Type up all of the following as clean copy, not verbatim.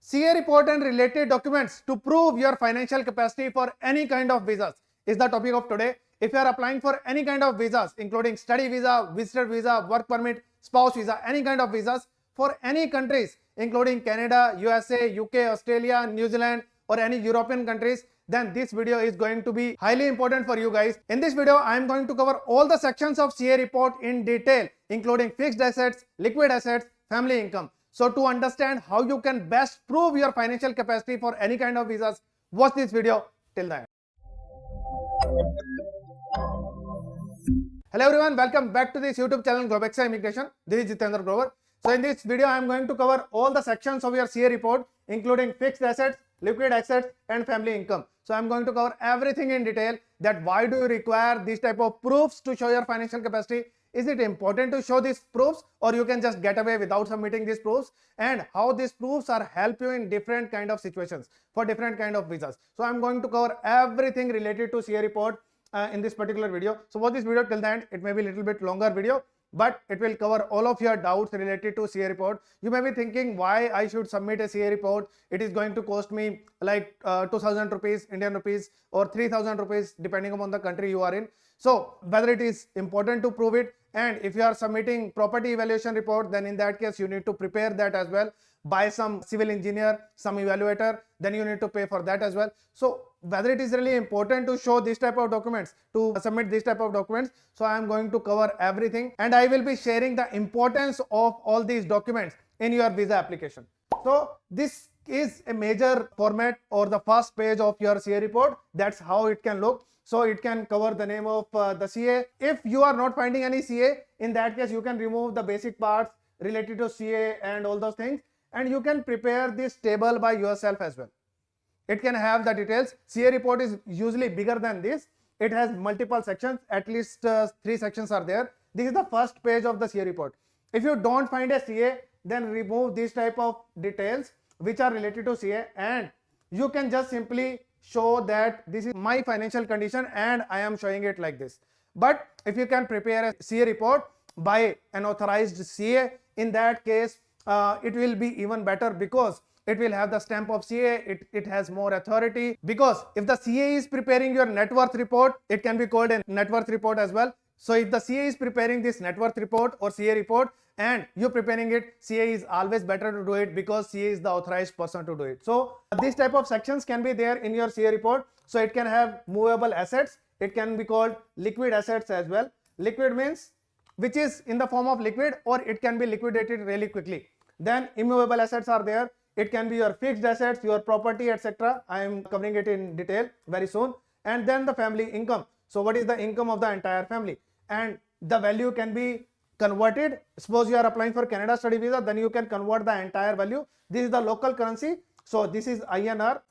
CA report and related documents to prove your financial capacity for any kind of visas is the topic of today. If you are applying for any kind of visas, including study visa, visitor visa, work permit, spouse visa, any kind of visas for any countries, including Canada, USA, UK, Australia, New Zealand, or any European countries, then this video is going to be highly important for you guys. In this video, I am going to cover all the sections of CA report in detail, including fixed assets, liquid assets, family income. So to understand how you can best prove your financial capacity for any kind of visas, watch this video till the end. Hello everyone, welcome back to this YouTube channel Globexa Immigration. This is Jitendra Grover. So in this video, I am going to cover all the sections of your CA report, including fixed assets, liquid assets, and family income. So I am going to cover everything in detail, that why do you require these type of proofs to show your financial capacity? Is it important to show these proofs, or you can just get away without submitting these proofs, and how these proofs are help you in different kind of situations for different kind of visas. So I'm going to cover everything related to CA report in this particular video. So watch this video till the end. It may be a little bit longer video, but it will cover all of your doubts related to CA report. You may be thinking why I should submit a CA report. It is going to cost me like 2000 rupees, Indian rupees, or 3000 rupees depending upon the country you are in. So whether it is important to prove it, and if you are submitting property evaluation report, then in that case you need to prepare that as well, buy some civil engineer, some evaluator, then you need to pay for that as well. So whether it is really important to show this type of documents, to submit this type of documents, so I am going to cover everything, and I will be sharing the importance of all these documents in your visa application. So this is a major format or the first page of your CA report. That's how it can look. So it can cover the name of the CA. If you are not finding any CA, in that case you can remove the basic parts related to CA and all those things, and you can prepare this table by yourself as well. It can have the details. CA report is usually bigger than this. It has multiple sections, at least 3 sections are there. This is the first page of the CA report. If you don't find a CA, then remove this type of details which are related to CA, and you can just simply show that this is my financial condition and I am showing it like this. But if you can prepare a CA report by an authorized CA, in that case it will be even better, because it will have the stamp of CA. It has more authority, because if the CA is preparing your net worth report, it can be called a net worth report as well. So if the CA is preparing this net worth report or CA report and you're preparing it, CA is always better to do it, because CA is the authorized person to do it. So this type of sections can be there in your CA report. So it can have movable assets. It can be called liquid assets as well. Liquid means which is in the form of liquid, or it can be liquidated really quickly. Then immovable assets are there. It can be your fixed assets, your property, etc. I am covering it in detail very soon. And then the family income. So what is the income of the entire family? And the value can be converted. Suppose you are applying for Canada study visa, then you can convert the entire value. This is the local currency. So this is INR,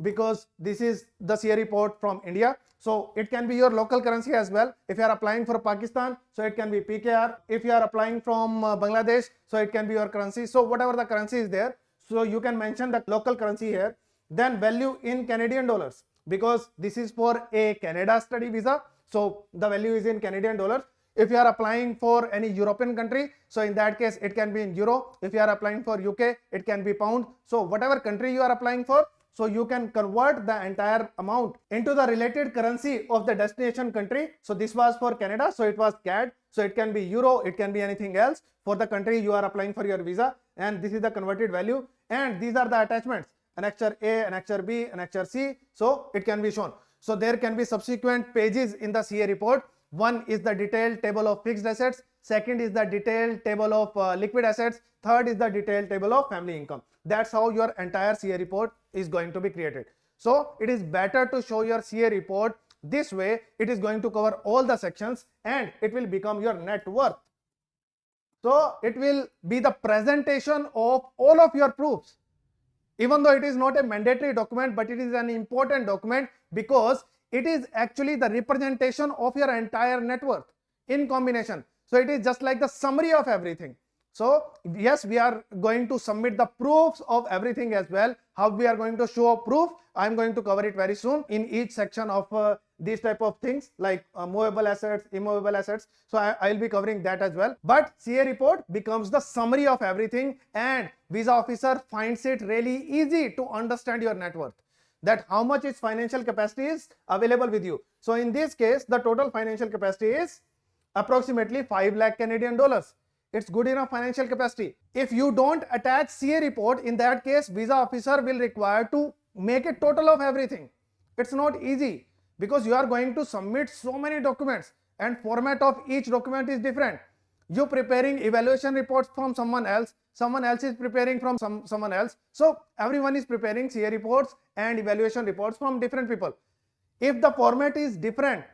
because this is the CA report from India. So it can be your local currency as well. If you are applying for Pakistan, so it can be PKR. If you are applying from Bangladesh, so it can be your currency. So whatever the currency is there, so you can mention the local currency here. Then value in Canadian dollars, because this is for a Canada study visa. So the value is in Canadian dollars. If you are applying for any European country, so in that case it can be in euro. If you are applying for UK, it can be pound. So whatever country you are applying for, so you can convert the entire amount into the related currency of the destination country. So this was for Canada, so it was CAD. So it can be euro, it can be anything else for the country you are applying for your visa, and this is the converted value, and these are the attachments: annexure A, annexure B, annexure C. So it can be shown. So there can be subsequent pages in the CA report. One is the detailed table of fixed assets. Second is the detailed table of liquid assets. Third is the detailed table of family income. That's how your entire CA report is going to be created. So it is better to show your CA report this way. It is going to cover all the sections, and it will become your net worth. So it will be the presentation of all of your proofs. Even though it is not a mandatory document, but it is an important document, because it is actually the representation of your entire net worth in combination. So it is just like the summary of everything. So yes, we are going to submit the proofs of everything as well. How we are going to show a proof, I am going to cover it very soon in each section of these type of things like movable assets, immovable assets. So I'll be covering that as well. But CA report becomes the summary of everything, and visa officer finds it really easy to understand your net worth, that how much is financial capacity is available with you. So in this case, the total financial capacity is approximately 5 lakh Canadian dollars. It's good enough financial capacity. If you don't attach CA report, in that case, visa officer will require to make a total of everything. It's not easy because you are going to submit so many documents and format of each document is different. You preparing evaluation reports from someone else is preparing from someone else. So everyone is preparing CA reports and evaluation reports from different people. If the format is different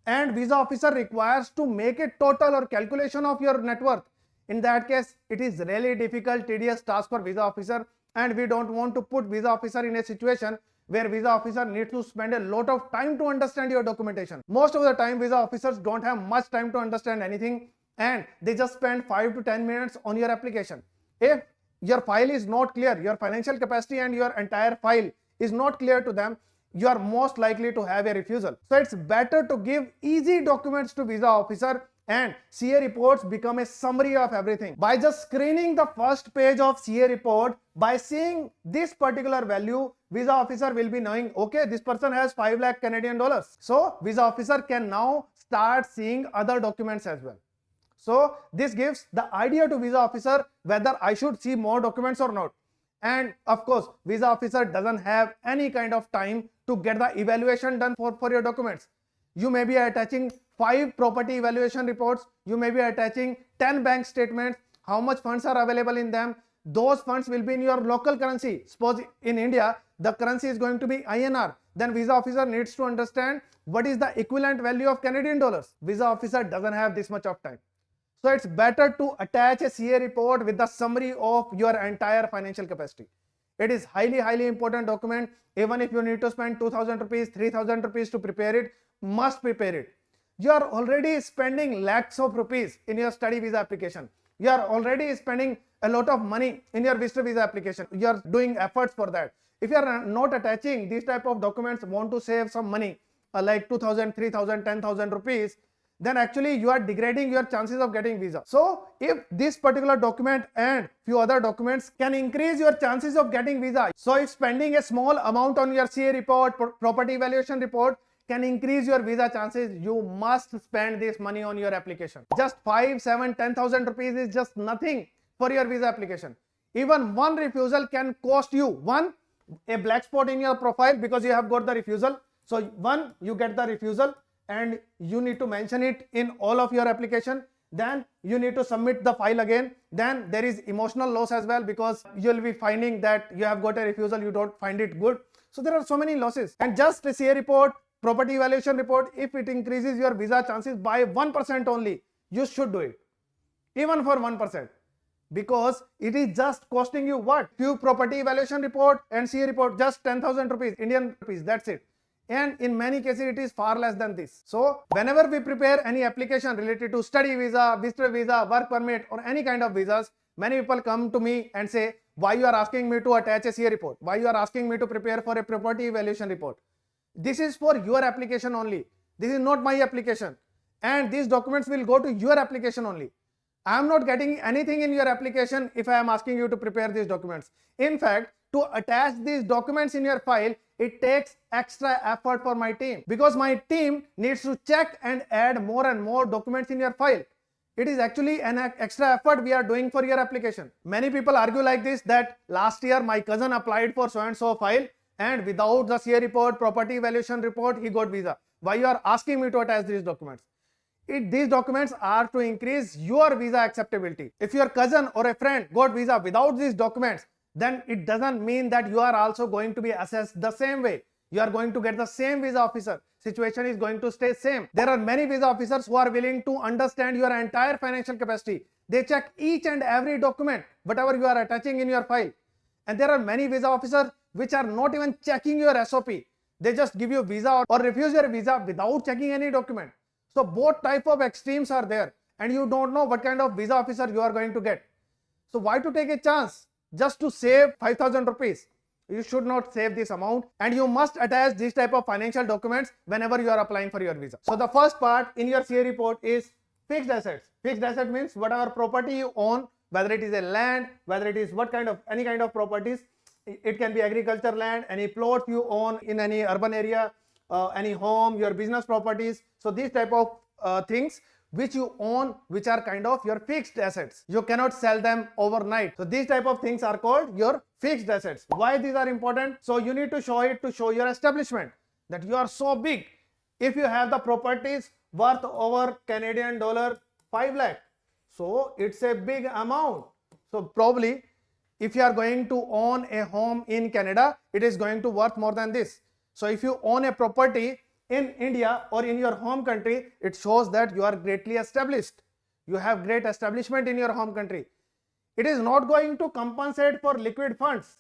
and visa officer requires to make a total or calculation of your net worth, in that case, it is really difficult, tedious task for visa officer, and we don't want to put visa officer in a situation where visa officer needs to spend a lot of time to understand your documentation. Most of the time, visa officers don't have much time to understand anything, and they just spend 5 to 10 minutes on your application. If your file is not clear, your financial capacity and your entire file is not clear to them, you are most likely to have a refusal. So it's better to give easy documents to visa officer, and CA reports become a summary of everything. By just screening the first page of CA report, by seeing this particular value, visa officer will be knowing, okay, this person has 5 lakh Canadian dollars. So visa officer can now start seeing other documents as well. So this gives the idea to visa officer whether I should see more documents or not. And of course, visa officer doesn't have any kind of time to get the evaluation done for your documents. You may be attaching 5 property evaluation reports, you may be attaching 10 bank statements, how much funds are available in them. Those funds will be in your local currency. Suppose in India, the currency is going to be INR. Then visa officer needs to understand what is the equivalent value of Canadian dollars. Visa officer doesn't have this much of time. So it's better to attach a CA report with the summary of your entire financial capacity. It is highly important document. Even if you need to spend 2,000 rupees, 3,000 rupees to prepare it, must prepare it. You are already spending lakhs of rupees in your study visa application. You are already spending a lot of money in your visitor visa application. You are doing efforts for that. If you are not attaching these type of documents, want to save some money like 2,000, 3,000, 10,000 rupees, then actually you are degrading your chances of getting visa. So if this particular document and few other documents can increase your chances of getting visa. So if spending a small amount on your CA report, property evaluation report can increase your visa chances, you must spend this money on your application. Just 5, 7, 10,000 rupees is just nothing for your visa application. Even one refusal can cost you a black spot in your profile because you have got the refusal. So you get the refusal and you need to mention it in all of your application. Then you need to submit the file again. Then there is emotional loss as well because you'll be finding that you have got a refusal, you don't find it good. So there are so many losses. And just a CA report, property evaluation report, if it increases your visa chances by 1% only, you should do it. Even for 1%. Because it is just costing you what? Few property evaluation report and CA report, just 10,000 rupees, Indian rupees, that's it. And in many cases it is far less than this. So whenever we prepare any application related to study visa, visitor visa, work permit or any kind of visas, many people come to me and say, why you are asking me to attach a CA report? Why you are asking me to prepare for a property evaluation report? This is for your application only. This is not my application. And these documents will go to your application only. I am not getting anything in your application if I am asking you to prepare these documents. In fact, to attach these documents in your file, it takes extra effort for my team because my team needs to check and add more and more documents in your file. It is actually an extra effort we are doing for your application. Many people argue like this, that last year my cousin applied for so and so file and without the CA report, property evaluation report, he got visa. Why you are asking me to attach these documents? These documents are to increase your visa acceptability. If your cousin or a friend got visa without these documents, then it doesn't mean that you are also going to be assessed the same way. You are going to get the same visa officer. Situation is going to stay same. There are many visa officers who are willing to understand your entire financial capacity. They check each and every document, whatever you are attaching in your file. And there are many visa officers which are not even checking your SOP. They just give you visa or refuse your visa without checking any document. So both type of extremes are there and you don't know what kind of visa officer you are going to get. So why to take a chance just to save 5,000 rupees You should not save this amount, and you must attach this type of financial documents whenever you are applying for your visa. So the first part in your CA report is fixed assets. Fixed asset means whatever property you own, whether it is a land, whether it is any kind of properties. It can be agriculture land, any plots you own in any urban area, any home, your business properties. So these type of things which you own, which are kind of your fixed assets. You cannot sell them overnight. So these type of things are called your fixed assets. Why these are important? So you need to show it to show your establishment that you are so big. If you have the properties worth over Canadian dollar 5 lakh, so it's a big amount. So probably if you are going to own a home in Canada, it is going to worth more than this. So if you own a property in India or in your home country, it shows that you are greatly established. You have great establishment in your home country. It is not going to compensate for liquid funds.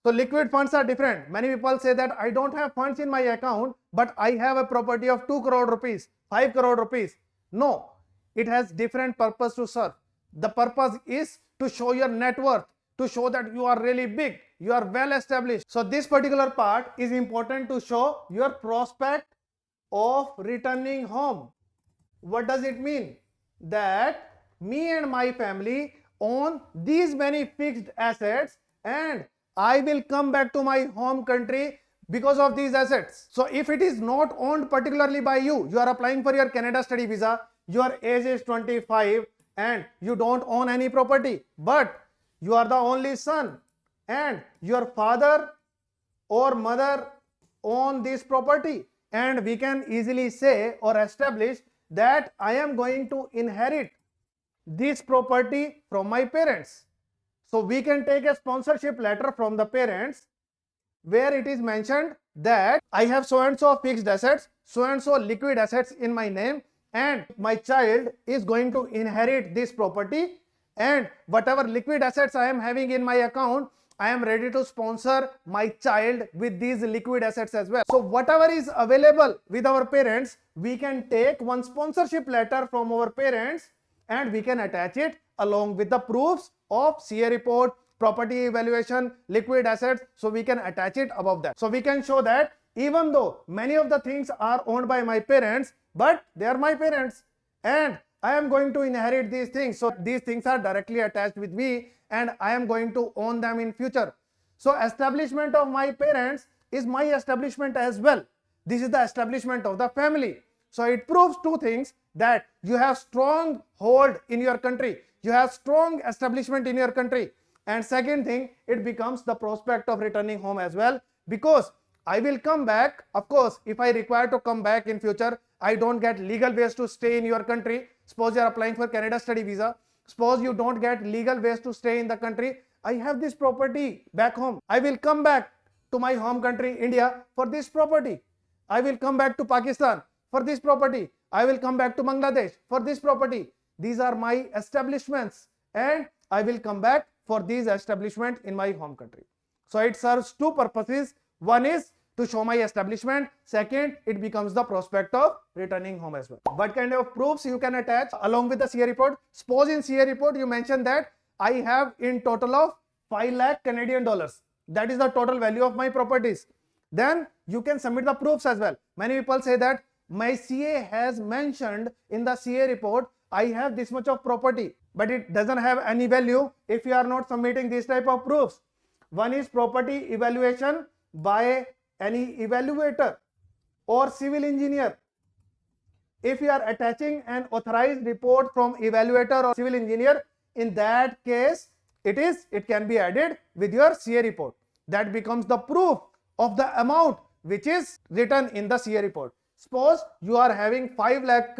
So liquid funds are different. Many people say that I don't have funds in my account, but I have a property of 2 crore rupees, 5 crore rupees. No, it has different purpose to serve. The purpose is to show your net worth, to show that you are really big, you are well established. So this particular part is important to show your prospect of returning home. What does it mean? That me and my family own these many fixed assets, and I will come back to my home country because of these assets. So if it is not owned particularly by you, you are applying for your Canada study visa, your age is 25 and you don't own any property, but you are the only son and your father or mother own this property, and we can easily say or establish that I am going to inherit this property from my parents. So we can take a sponsorship letter from the parents where it is mentioned that I have so and so fixed assets, so and so liquid assets in my name, and my child is going to inherit this property, and whatever liquid assets I am having in my account, I am ready to sponsor my child with these liquid assets as well. So whatever is available with our parents, we can take one sponsorship letter from our parents and we can attach it along with the proofs of CA report, property evaluation, liquid assets. So we can attach it above that. So we can show that even though many of the things are owned by my parents, but they are my parents and I am going to inherit these things. So these things are directly attached with me and I am going to own them in future. So establishment of my parents is my establishment as well. This is the establishment of the family. So it proves two things, that you have strong hold in your country, you have strong establishment in your country, and second thing, it becomes the prospect of returning home as well, because I will come back. Of course, if I require to come back in future, I don't get legal ways to stay in your country. Suppose you are applying for Canada study visa, suppose you don't get legal ways to stay in the country, I have this property back home, I will come back to my home country India for this property, I will come back to Pakistan for this property, I will come back to Bangladesh for this property. These are my establishments and I will come back for these establishment in my home country. So it serves two purposes. One is to show my establishment. Second, it becomes the prospect of returning home as well. What kind of proofs you can attach along with the CA report? Suppose in CA report you mention that I have in total of 5 lakh Canadian dollars. That is the total value of my properties. Then you can submit the proofs as well. Many people say that my CA has mentioned in the CA report I have this much of property, but it doesn't have any value if you are not submitting this type of proofs. One is property evaluation by any evaluator or civil engineer. If you are attaching an authorized report from evaluator or civil engineer, in that case it can be added with your CA report. That becomes the proof of the amount which is written in the CA report. Suppose you are having 5 lakh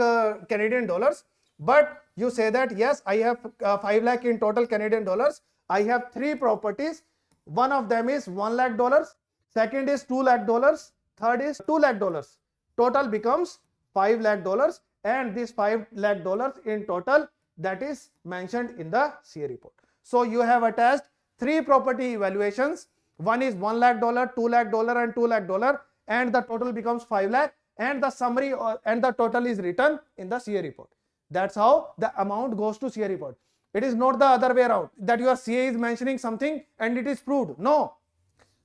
Canadian dollars, but you say that yes, I have 5 lakh in total Canadian dollars, I have 3 properties, one of them is 1 lakh dollars, second is 2 lakh dollars, third is 2 lakh dollars. Total becomes 5 lakh dollars, and this 5 lakh dollars in total, that is mentioned in the CA report. So you have attached 3 property evaluations. One is 1 lakh dollar, 2 lakh dollar and 2 lakh dollar, and the total becomes 5 lakh, and the summary and the total is written in the CA report. That's how the amount goes to CA report. It is not the other way around, that your CA is mentioning something and it is proved. No.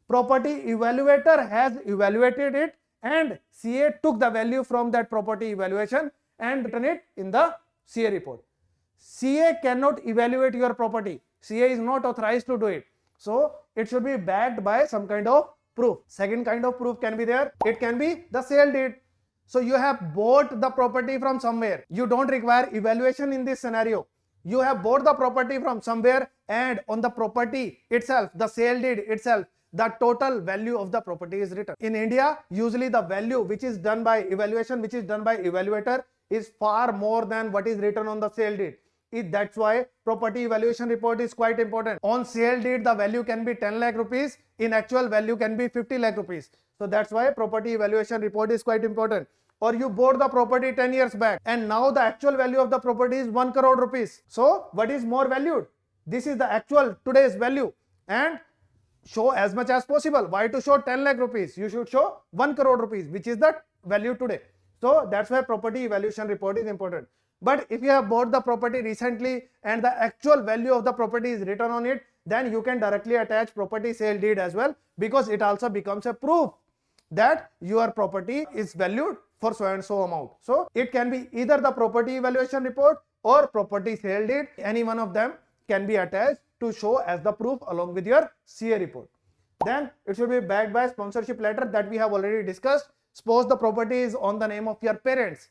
property evaluator has evaluated it and CA took the value from that property evaluation and written it in the CA report. CA cannot evaluate your property. CA is not authorized to do it. So it should be backed by some kind of proof. Second kind of proof can be there. It can be the sale deed. So you have bought the property from somewhere. You don't require evaluation in this scenario. You have bought the property from somewhere and on the property itself, the sale deed itself, the total value of the property is written. In India, usually the value which is done by evaluation, which is done by evaluator is far more than what is written on the sale deed. That's why property evaluation report is quite important. On sale deed, the value can be 10 lakh rupees. In actual value can be 50 lakh rupees. So that's why property evaluation report is quite important. Or you bought the property 10 years back and now the actual value of the property is 1 crore rupees. So what is more valued? This is the actual today's value and show as much as possible. Why to show 10 lakh rupees? You should show 1 crore rupees, which is the value today. So that's why property evaluation report is important. But if you have bought the property recently and the actual value of the property is written on it, then you can directly attach property sale deed as well, because it also becomes a proof that your property is valued for so and so amount. So it can be either the property evaluation report or property sale deed. Any one of them can be attached to show as the proof along with your CA report. Then it should be backed by sponsorship letter that we have already discussed. Suppose the property is on the name of your parents.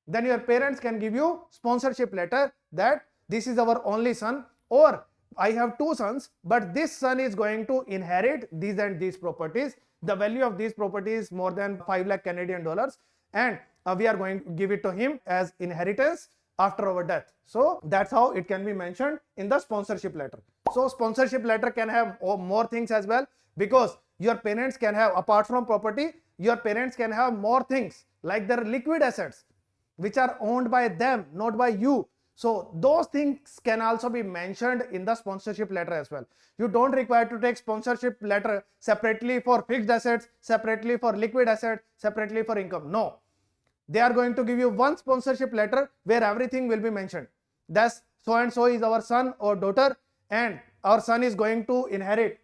Then your parents can give you sponsorship letter that this is our only son, or I have two sons, but this son is going to inherit these and these properties. The value of these properties is more than 5 lakh Canadian dollars and we are going to give it to him as inheritance after our death. So that's how it can be mentioned in the sponsorship letter. So sponsorship letter can have more things as well, because your parents can have, apart from property, your parents can have more things like their liquid assets which are owned by them, not by you. So those things can also be mentioned in the sponsorship letter as well. You don't require to take sponsorship letter separately for fixed assets, separately for liquid assets, separately for income. No. They are going to give you one sponsorship letter where everything will be mentioned. Thus, so and so is our son or daughter and our son is going to inherit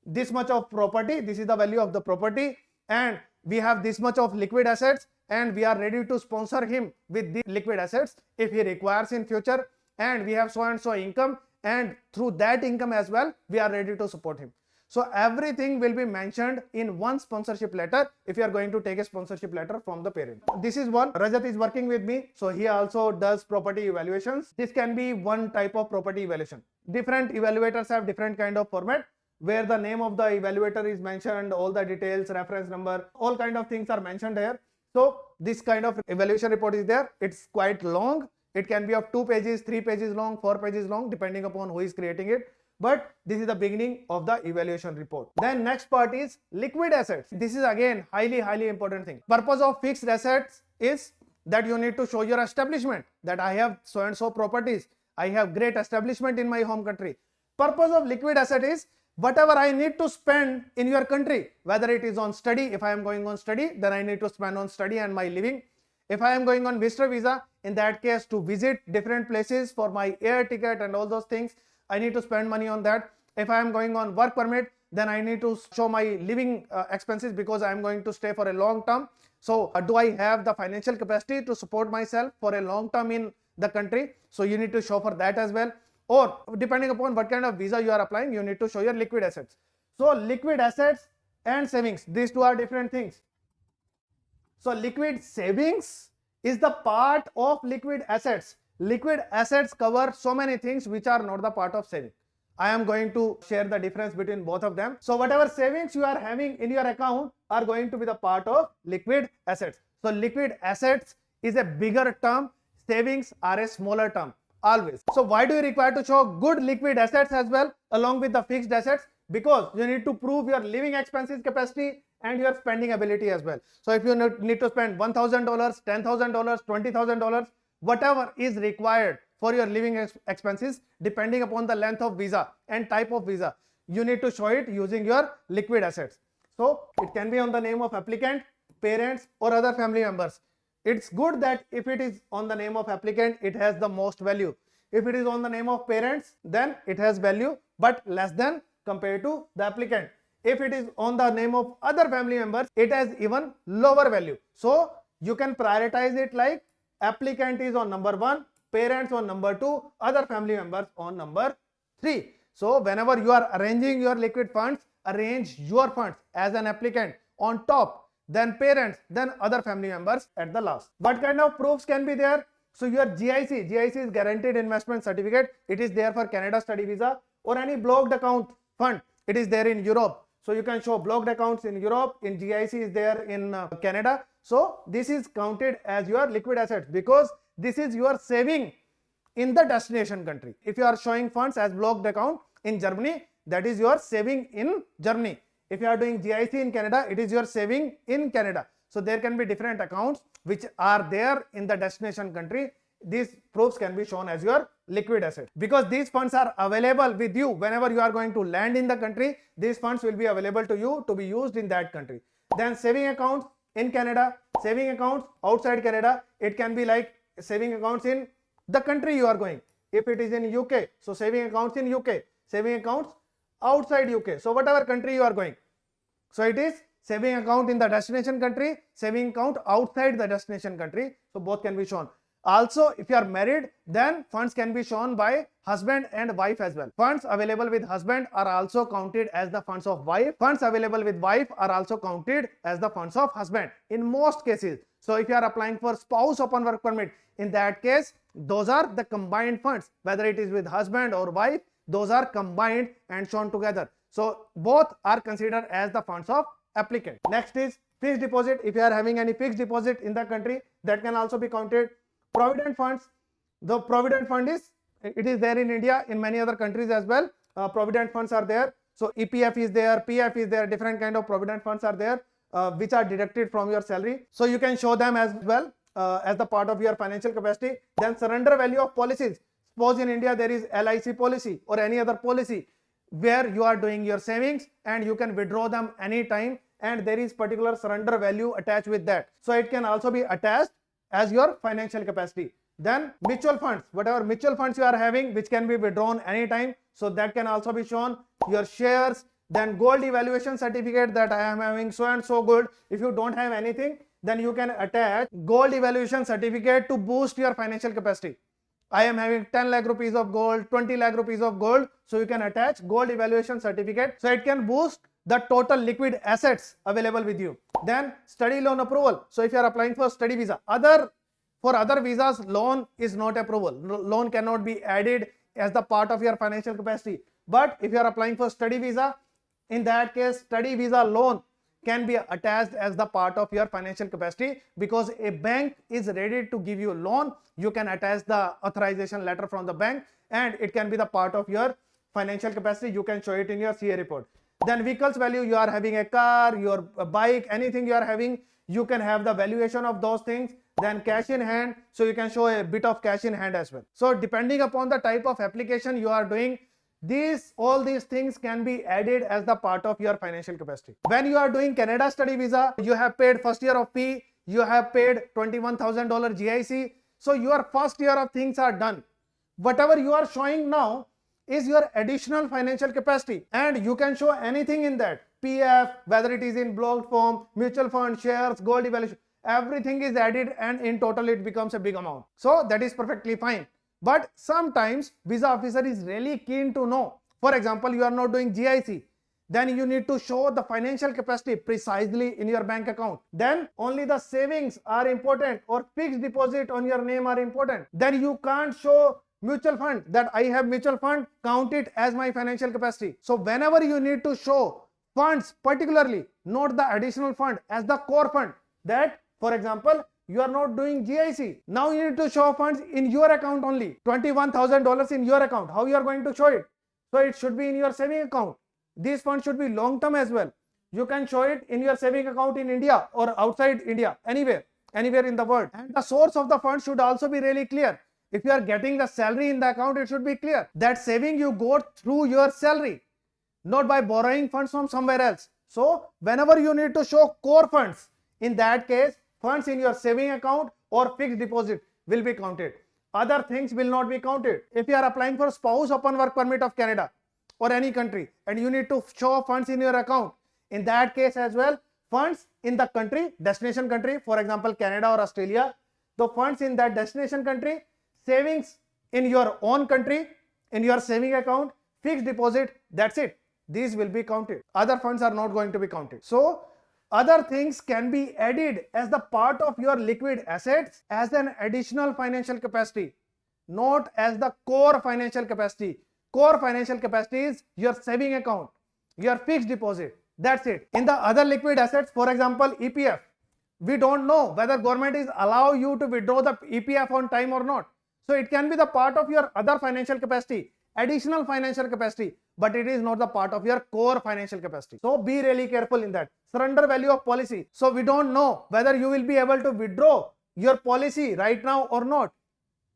this much of property. This is the value of the property and we have this much of liquid assets and we are ready to sponsor him with the liquid assets if he requires in future, and we have so and so income and through that income as well we are ready to support him. So everything will be mentioned in one sponsorship letter if you are going to take a sponsorship letter from the parent. This is one. Rajat is working with me, so he also does property evaluations. This can be one type of property evaluation. Different evaluators have different kind of format where the name of the evaluator is mentioned, all the details, reference number, all kind of things are mentioned here. So this kind of evaluation report is there. It's quite long. It can be of 2 pages, 3 pages long, 4 pages long, depending upon who is creating it. But this is the beginning of the evaluation report. Then next part is liquid assets. This is again highly important thing. Purpose of fixed assets is that you need to show your establishment that I have so and so properties. I have great establishment in my home country. Purpose of liquid asset is whatever I need to spend in your country, whether it is on study. If I am going on study, then I need to spend on study and my living. If I am going on visitor visa, in that case to visit different places for my air ticket and all those things, I need to spend money on that. If I am going on work permit, then I need to show my living expenses because I am going to stay for a long term. So do I have the financial capacity to support myself for a long term in the country? So you need to show for that as well. Or depending upon what kind of visa you are applying, you need to show your liquid assets. So liquid assets and savings, these two are different things. So liquid savings is the part of liquid assets. Liquid assets cover so many things which are not the part of saving. I am going to share the difference between both of them. So whatever savings you are having in your account are going to be the part of liquid assets. So liquid assets is a bigger term, savings are a smaller term. Always. So why do you require to show good liquid assets as well along with the fixed assets? Because you need to prove your living expenses capacity and your spending ability as well. So if you need to spend $1,000, $10,000, $20,000, whatever is required for your living expenses, depending upon the length of visa and type of visa, you need to show it using your liquid assets. So it can be on the name of applicant, parents or other family members. It's good that if it is on the name of applicant, it has the most value. If it is on the name of parents, then it has value but less than compared to the applicant. If it is on the name of other family members, it has even lower value. So you can prioritize it like applicant is on number 1, parents on number 2, other family members on number 3. So whenever you are arranging your liquid funds, arrange your funds as an applicant on top, then parents, then other family members at the last. What kind of proofs can be there? So your GIC is guaranteed investment certificate. It is there for Canada study visa, or any blocked account fund. It is there in Europe. So you can show blocked accounts in Europe, in GIC is there in Canada. So this is counted as your liquid assets because this is your saving in the destination country. If you are showing funds as blocked account in Germany, that is your saving in Germany. If you are doing GIC in Canada, it is your saving in Canada. So there can be different accounts which are there in the destination country. These proofs can be shown as your liquid asset because these funds are available with you whenever you are going to land in the country. These funds will be available to you to be used in that country. Then saving accounts in Canada, saving accounts outside Canada. It can be like saving accounts in the country you are going. If it is in UK, so saving accounts in UK, saving accounts outside UK. So whatever country you are going. So it is saving account in the destination country, saving account outside the destination country. So both can be shown. Also, if you are married, then funds can be shown by husband and wife as well. Funds available with husband are also counted as the funds of wife. Funds available with wife are also counted as the funds of husband in most cases. So if you are applying for spouse upon work permit, in that case, those are the combined funds. Whether it is with husband or wife, those are combined and shown together. So both are considered as the funds of applicant. Next is fixed deposit. If you are having any fixed deposit in the country, that can also be counted. Provident funds. The provident fund is there in India, in many other countries as well. Provident funds are there. So EPF is there, PF is there, different kind of provident funds are there which are deducted from your salary. So you can show them as well as the part of your financial capacity. Then surrender value of policies. Suppose in India there is LIC policy or any other policy where you are doing your savings and you can withdraw them anytime, and there is particular surrender value attached with that. So it can also be attached as your financial capacity. Then mutual funds, whatever mutual funds you are having which can be withdrawn anytime, so that can also be shown. Your shares. Then gold evaluation certificate, that I am having so and so gold. If you don't have anything, then you can attach gold evaluation certificate to boost your financial capacity. I am having 10 lakh rupees of gold, 20 lakh rupees of gold. So you can attach gold evaluation certificate. So it can boost the total liquid assets available with you. Then study loan approval. So if you are applying for study visa, for other visas, loan is not approval. Loan cannot be added as the part of your financial capacity. But if you are applying for study visa, in that case, study visa loan can be attached as the part of your financial capacity because a bank is ready to give you a loan. You can attach the authorization letter from the bank and it can be the part of your financial capacity. You can show it in your CA report. Then vehicles value, you are having a car, your bike, anything you are having, you can have the valuation of those things. Then cash in hand, so you can show a bit of cash in hand as well. So depending upon the type of application you are doing, all these things can be added as the part of your financial capacity. When you are doing Canada study visa, you have paid first year of fee, you have paid $21,000 GIC. So your first year of things are done. Whatever you are showing now is your additional financial capacity, and you can show anything in that. PF, whether it is in blocked form, mutual fund, shares, gold evaluation, everything is added and in total it becomes a big amount. So that is perfectly fine. But sometimes visa officer is really keen to know. For example, you are not doing GIC. Then you need to show the financial capacity precisely in your bank account. Then only the savings are important or fixed deposit on your name are important. Then you can't show mutual fund that I have mutual fund, count it as my financial capacity. So whenever you need to show funds, particularly note the additional fund as the core fund, that for example, you are not doing GIC. Now you need to show funds in your account only. $21,000 in your account. How you are going to show it? So it should be in your saving account. These funds should be long term as well. You can show it in your saving account in India or outside India, anywhere in the world. And the source of the funds should also be really clear. If you are getting the salary in the account, it should be clear that saving you got through your salary, not by borrowing funds from somewhere else. So whenever you need to show core funds, in that case, funds in your saving account or fixed deposit will be counted. Other things will not be counted. If you are applying for spouse upon work permit of Canada, or any country and you need to show funds in your account, in that case as well, funds in the country, destination country, for example Canada or Australia, the funds in that destination country, savings in your own country, in your saving account, fixed deposit, that's it. These will be counted. Other funds are not going to be counted. So other things can be added as the part of your liquid assets as an additional financial capacity, not as the core financial capacity. Core financial capacity is your saving account, your fixed deposit. That's it. In the other liquid assets, for example, EPF, we don't know whether government is allow you to withdraw the EPF on time or not. So it can be the part of your other financial capacity, additional financial capacity, but it is not the part of your core financial capacity. So be really careful in that. Surrender value of policy. So we don't know whether you will be able to withdraw your policy right now or not.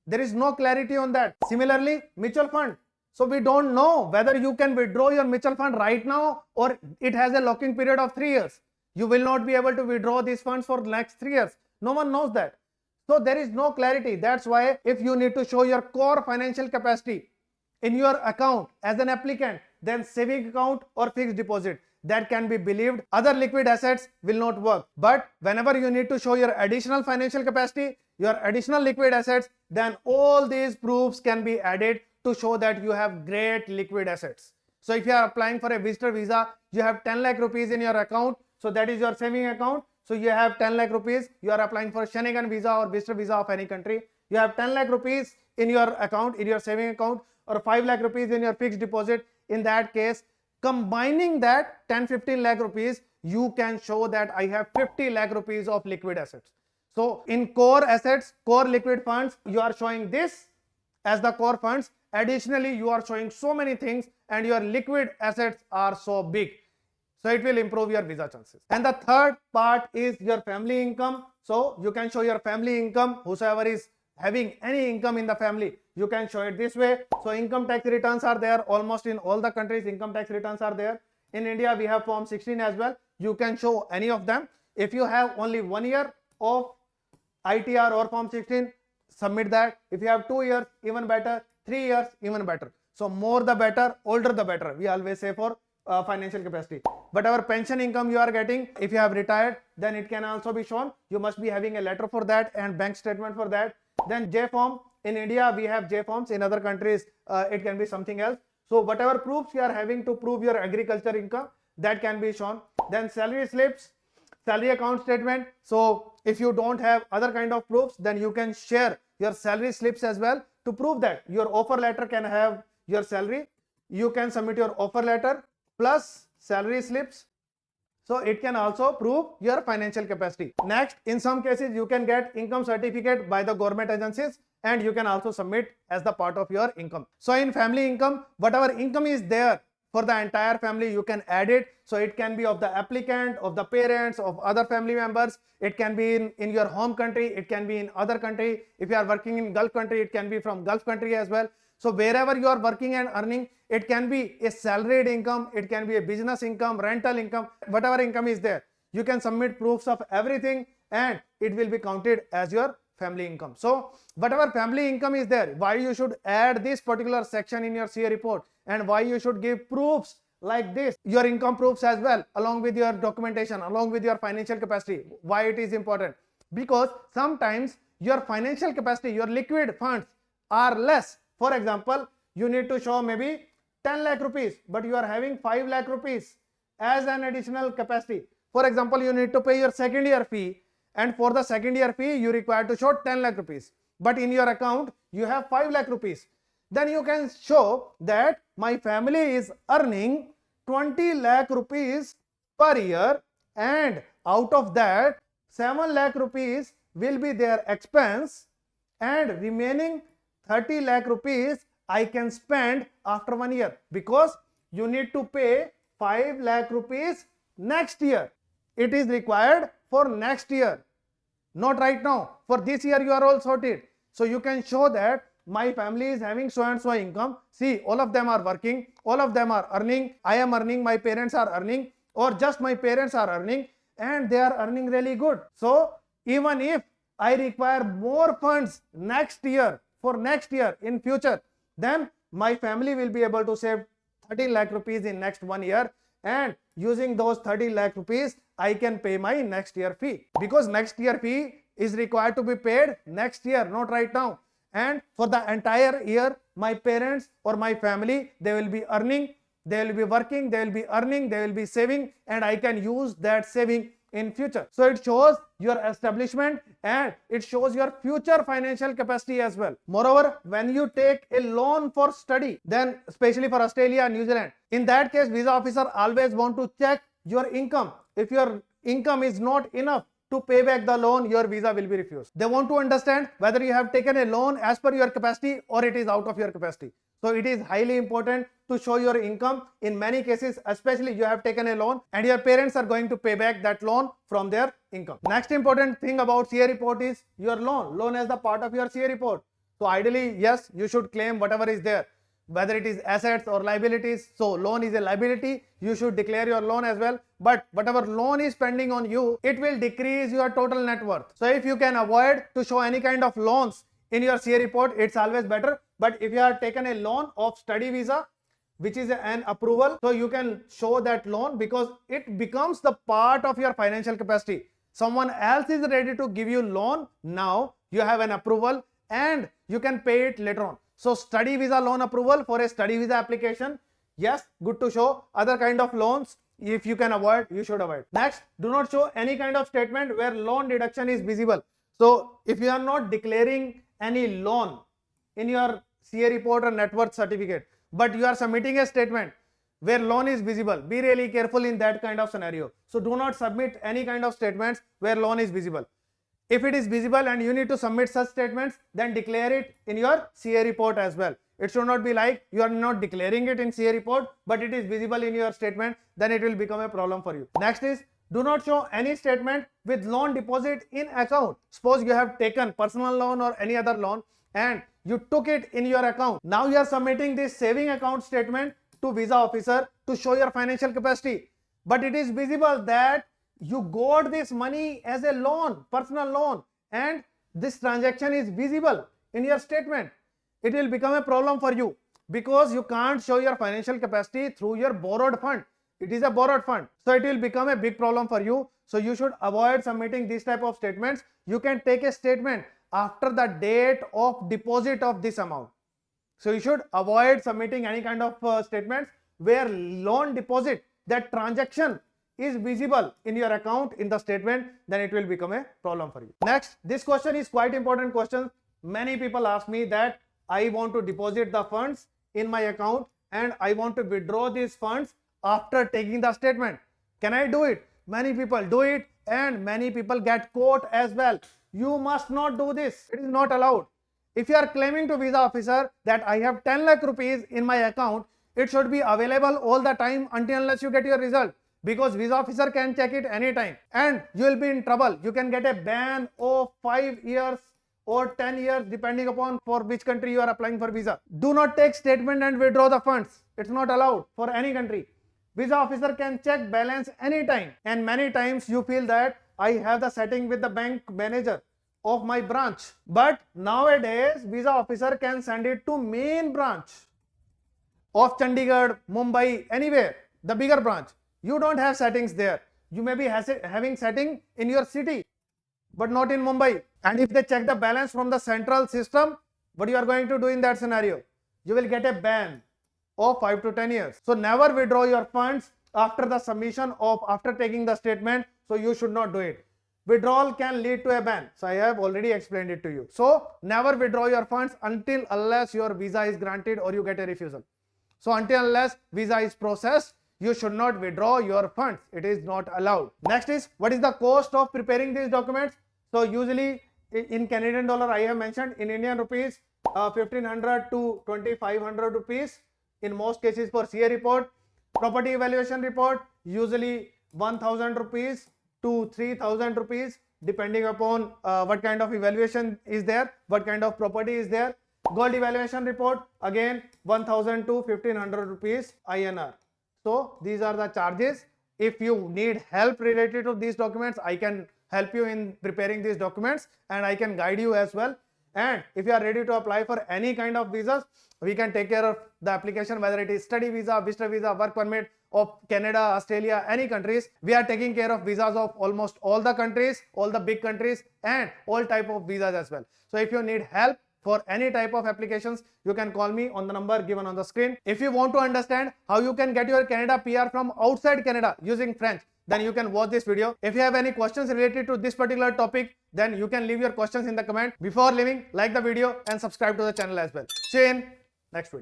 There is no clarity on that. Similarly, mutual fund. So we don't know whether you can withdraw your mutual fund right now or it has a locking period of 3 years. You will not be able to withdraw these funds for the next 3 years. No one knows that. So there is no clarity. That's why if you need to show your core financial capacity in your account as an applicant, then saving account or fixed deposit, that can be believed. Other liquid assets will not work. But whenever you need to show your additional financial capacity, your additional liquid assets, then all these proofs can be added to show that you have great liquid assets. So if you are applying for a visitor visa, you have 10 lakh rupees in your account. So that is your saving account. So you have 10 lakh rupees. You are applying for Schengen visa or visitor visa of any country. You have 10 lakh rupees in your account, in your saving account, or 5 lakh rupees in your fixed deposit. In that case, combining that 10-15 lakh rupees, you can show that I have 50 lakh rupees of liquid assets. So in core assets, core liquid funds, you are showing this as the core funds. Additionally, you are showing so many things and your liquid assets are so big. So it will improve your visa chances. And the third part is your family income. So you can show your family income. Whosoever is having any income in the family, you can show it this way. So income tax returns are there almost in all the countries. Income tax returns are there. In India, we have Form 16 as well. You can show any of them. If you have only 1 year of ITR or Form 16, submit that. If you have 2 years, even better. 3 years, even better. So more the better, older the better. We always say for financial capacity. Whatever pension income you are getting, if you have retired, then it can also be shown. You must be having a letter for that and bank statement for that. Then J form. In India, we have J forms. In other countries, it can be something else. So whatever proofs you are having to prove your agriculture income, that can be shown. Then salary slips, salary account statement. So if you don't have other kind of proofs, then you can share your salary slips as well to prove that. Your offer letter can have your salary. You can submit your offer letter plus salary slips. So it can also prove your financial capacity. Next, in some cases, you can get income certificate by the government agencies and you can also submit as the part of your income. So in family income, whatever income is there for the entire family, you can add it. So it can be of the applicant, of the parents, of other family members. It can be in your home country. It can be in other country. If you are working in Gulf country, it can be from Gulf country as well. So wherever you are working and earning, it can be a salaried income, it can be a business income, rental income, whatever income is there. You can submit proofs of everything and it will be counted as your family income. So whatever family income is there, why you should add this particular section in your CA report and why you should give proofs like this, your income proofs as well, along with your documentation, along with your financial capacity. Why it is important? Because sometimes your financial capacity, your liquid funds are less. For example, you need to show maybe 10 lakh rupees, but you are having 5 lakh rupees as an additional capacity. For example, you need to pay your second year fee, and for the second year fee, you require to show 10 lakh rupees. But in your account, you have 5 lakh rupees. Then you can show that my family is earning 20 lakh rupees per year, and out of that, 7 lakh rupees will be their expense, and remaining 30 lakh rupees I can spend after 1 year, because you need to pay 5 lakh rupees next year. It is required for next year, not right now. For this year you are all sorted. So you can show that my family is having so and so income. See, all of them are working, all of them are earning, I am earning, my parents are earning, or just my parents are earning, and they are earning really good. So even if I require more funds next year, for next year in future, then my family will be able to save 13 lakh rupees in next 1 year, and using those 30 lakh rupees, I can pay my next year fee, because next year fee is required to be paid next year, not right now. And for the entire year, my parents or my family, they will be earning, they will be working, they will be earning, they will be saving, and I can use that saving in future. So it shows your establishment and it shows your future financial capacity as well. Moreover, when you take a loan for study, then especially for Australia and New Zealand, in that case, visa officer always want to check your income. If your income is not enough to pay back the loan, your visa will be refused. They want to understand whether you have taken a loan as per your capacity or it is out of your capacity. So it is highly important to show your income. In many cases, especially you have taken a loan and your parents are going to pay back that loan from their income. Next important thing about CA report is your loan. Loan as the part of your CA report. So ideally, yes, you should claim whatever is there, whether it is assets or liabilities. So loan is a liability, you should declare your loan as well. But whatever loan is pending on you, it will decrease your total net worth. So if you can avoid to show any kind of loans in your CA report, it's always better. But if you have taken a loan of study visa, which is an approval, so you can show that loan because it becomes the part of your financial capacity. Someone else is ready to give you loan now, you have an approval and you can pay it later on. So study visa loan approval for a study visa application, yes, good to show. Other kind of loans, if you can avoid, you should avoid. Next, do not show any kind of statement where loan deduction is visible. So if you are not declaring any loan in your CA report or net worth certificate, but you are submitting a statement where loan is visible, be really careful in that kind of scenario. So do not submit any kind of statements where loan is visible. If it is visible and you need to submit such statements, then declare it in your CA report as well. It should not be like you are not declaring it in CA report, but it is visible in your statement, then it will become a problem for you. Next is, do not show any statement with loan deposit in account. Suppose you have taken personal loan or any other loan and you took it in your account. Now you are submitting this saving account statement to visa officer to show your financial capacity. But it is visible that you got this money as a loan, personal loan, and this transaction is visible in your statement. It will become a problem for you because you can't show your financial capacity through your borrowed fund. It is a borrowed fund. So it will become a big problem for you. So you should avoid submitting these type of statements. You can take a statement after the date of deposit of this amount. So you should avoid submitting any kind of statements where loan deposit, that transaction is visible in your account in the statement, then it will become a problem for you. Next, this question is quite important question. Many people ask me that I want to deposit the funds in my account and I want to withdraw these funds after taking the statement. Can I do it? Many people do it and many people get caught as well. You must not do this. It is not allowed. If you are claiming to visa officer that I have 10 lakh rupees in my account, it should be available all the time until unless you get your result, because visa officer can check it anytime and you will be in trouble. You can get a ban of 5 years or 10 years depending upon for which country you are applying for visa. Do not take statement and withdraw the funds. It's not allowed for any country. Visa officer can check balance anytime, and many times you feel that I have the setting with the bank manager of my branch, but nowadays visa officer can send it to main branch of Chandigarh, Mumbai, anywhere, the bigger branch. You don't have settings there. You may be having setting in your city, but not in Mumbai. And if they check the balance from the central system, what you are going to do in that scenario? You will get a ban of 5 to 10 years. So never withdraw your funds after the submission of, after taking the statement. So you should not do it. Withdrawal can lead to a ban. So I have already explained it to you. So never withdraw your funds until unless your visa is granted or you get a refusal. So until unless visa is processed, you should not withdraw your funds. It is not allowed. Next is, what is the cost of preparing these documents? So usually in Canadian dollar, I have mentioned, in Indian rupees, 1500 to 2500 rupees in most cases for CA report. Property evaluation report, usually 1000 rupees to 3000 rupees depending upon what kind of evaluation is there, what kind of property is there. Gold evaluation report, again 1000 to 1500 rupees INR. So these are the charges. If you need help related to these documents, I can help you in preparing these documents and I can guide you as well. And if you are ready to apply for any kind of visas, we can take care of the application, whether it is study visa, visitor visa, work permit of Canada, Australia, any countries. We are taking care of visas of almost all the countries, all the big countries, and all type of visas as well. So if you need help for any type of applications, you can call me on the number given on the screen. If you want to understand how you can get your Canada PR from outside Canada using French, then you can watch this video. If you have any questions related to this particular topic, then you can leave your questions in the comment. Before leaving, like the video and subscribe to the channel as well. See you in next video.